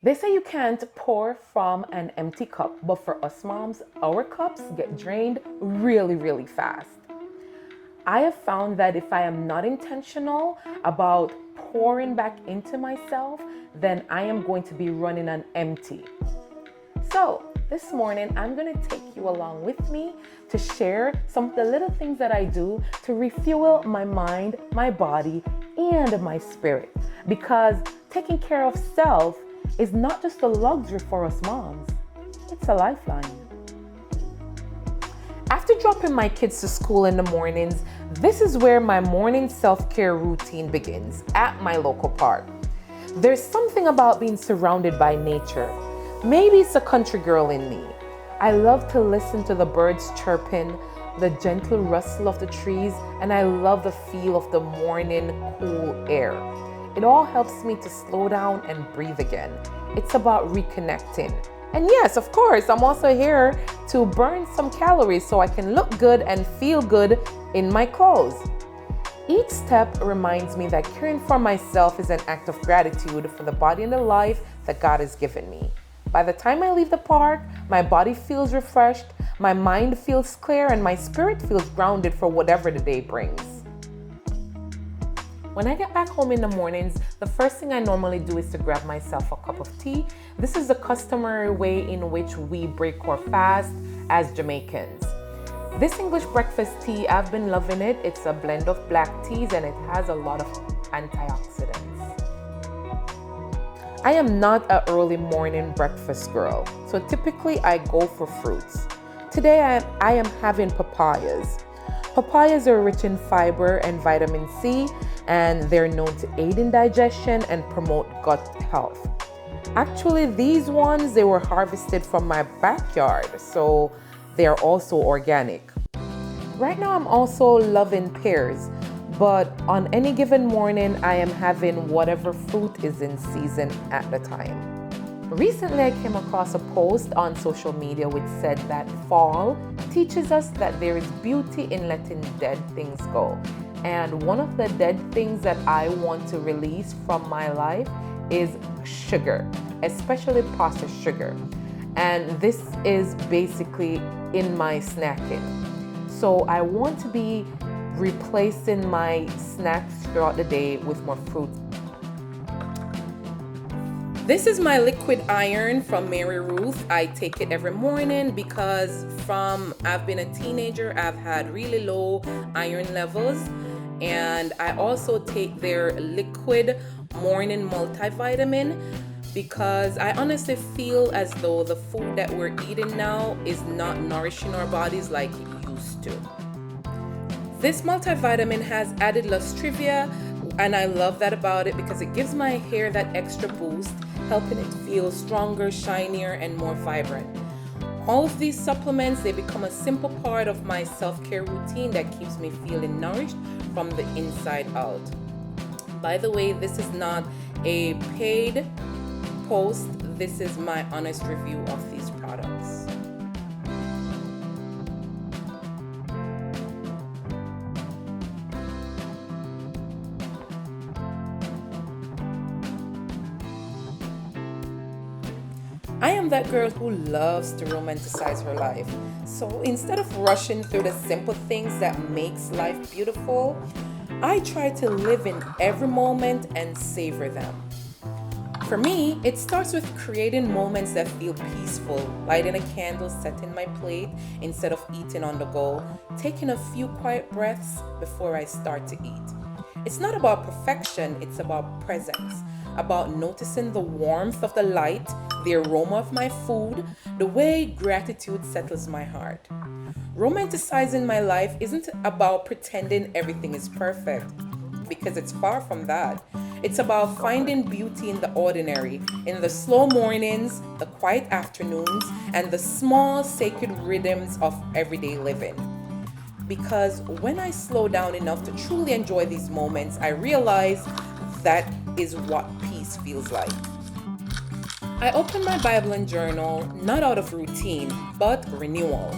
They say you can't pour from an empty cup, but for us moms, our cups get drained really, really fast. I have found that if I am not intentional about pouring back into myself, then I am going to be running on empty. So, this morning, I'm going to take you along with me to share some of the little things that I do to refuel my mind, my body, and my spirit. Because taking care of self is not just a luxury for us moms, it's a lifeline. After dropping my kids to school in the mornings, this is where my morning self-care routine begins, at my local park. There's something about being surrounded by nature. Maybe it's a country girl in me. I love to listen to the birds chirping, the gentle rustle of the trees, and I love the feel of the morning cool air. It all helps me to slow down and breathe again. It's about reconnecting. And yes, of course, I'm also here to burn some calories so I can look good and feel good in my clothes. Each step reminds me that caring for myself is an act of gratitude for the body and the life that God has given me. By the time I leave the park, my body feels refreshed, my mind feels clear, and my spirit feels grounded for whatever the day brings. When I get back home in the mornings, the first thing I normally do is to grab myself a cup of tea. This is the customary way in which we break our fast as Jamaicans. This English breakfast tea, I've been loving it. It's a blend of black teas and it has a lot of antioxidants. I am not an early morning breakfast girl, so typically I go for fruits. Today I am having papayas. Papayas are rich in fiber and vitamin C, and they're known to aid in digestion and promote gut health. Actually, these ones, they were harvested from my backyard, so they're also organic. Right now, I'm also loving pears, but on any given morning, I am having whatever fruit is in season at the time. Recently, I came across a post on social media which said that fall teaches us that there is beauty in letting dead things go. And one of the dead things that I want to release from my life is sugar, especially processed sugar. And this is basically in my snacking. So I want to be replacing my snacks throughout the day with more fruit. This is my liquid iron from Mary Ruth. I take it every morning because I've been a teenager, I've had really low iron levels. And I also take their liquid morning multivitamin because I honestly feel as though the food that we're eating now is not nourishing our bodies like it used to. This multivitamin has added lustrivia, and I love that about it because it gives my hair that extra boost, helping it feel stronger, shinier, and more vibrant. All of these supplements, they become a simple part of my self-care routine that keeps me feeling nourished from the inside out. By the way, this is not a paid post. This is my honest review of these products. I am that girl who loves to romanticize her life. So instead of rushing through the simple things that makes life beautiful, I try to live in every moment and savor them. For me, it starts with creating moments that feel peaceful, lighting a candle, setting my plate instead of eating on the go, taking a few quiet breaths before I start to eat. It's not about perfection, it's about presence, about noticing the warmth of the light, the aroma of my food, the way gratitude settles my heart. Romanticizing my life isn't about pretending everything is perfect, because it's far from that. It's about finding beauty in the ordinary, in the slow mornings, the quiet afternoons, and the small sacred rhythms of everyday living. Because when I slow down enough to truly enjoy these moments, I realize that is what peace feels like. I open my Bible and journal not out of routine, but renewal.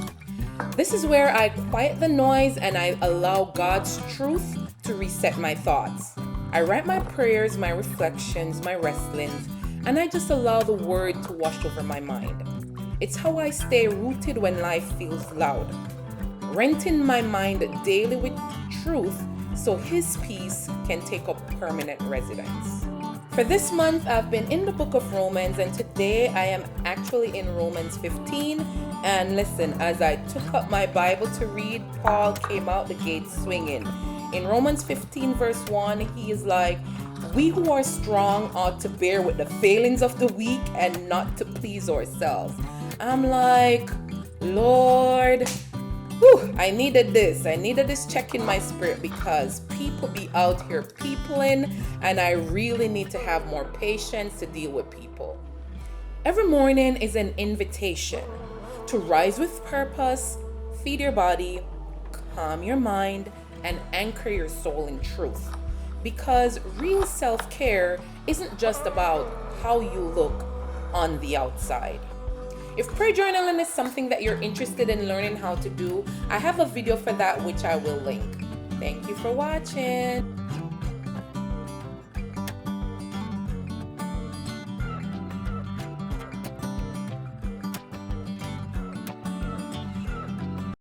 This is where I quiet the noise and I allow God's truth to reset my thoughts. I write my prayers, my reflections, my wrestlings, and I just allow the word to wash over my mind. It's how I stay rooted when life feels loud, renting my mind daily with truth so His peace can take up permanent residence. For this month, I've been in the book of Romans, and today I am actually in Romans 15. And listen, as I took up my Bible to read, Paul came out the gate swinging. In Romans 15, verse 1, he is like, "We who are strong ought to bear with the failings of the weak and not to please ourselves." I'm like, Lord, I needed this. I needed this check in my spirit because people be out here peopling, and I really need to have more patience to deal with people. Every morning is an invitation to rise with purpose, feed your body, calm your mind, and anchor your soul in truth. Because real self-care isn't just about how you look on the outside. If prayer journaling is something that you're interested in learning how to do, I have a video for that which I will link. Thank you for watching.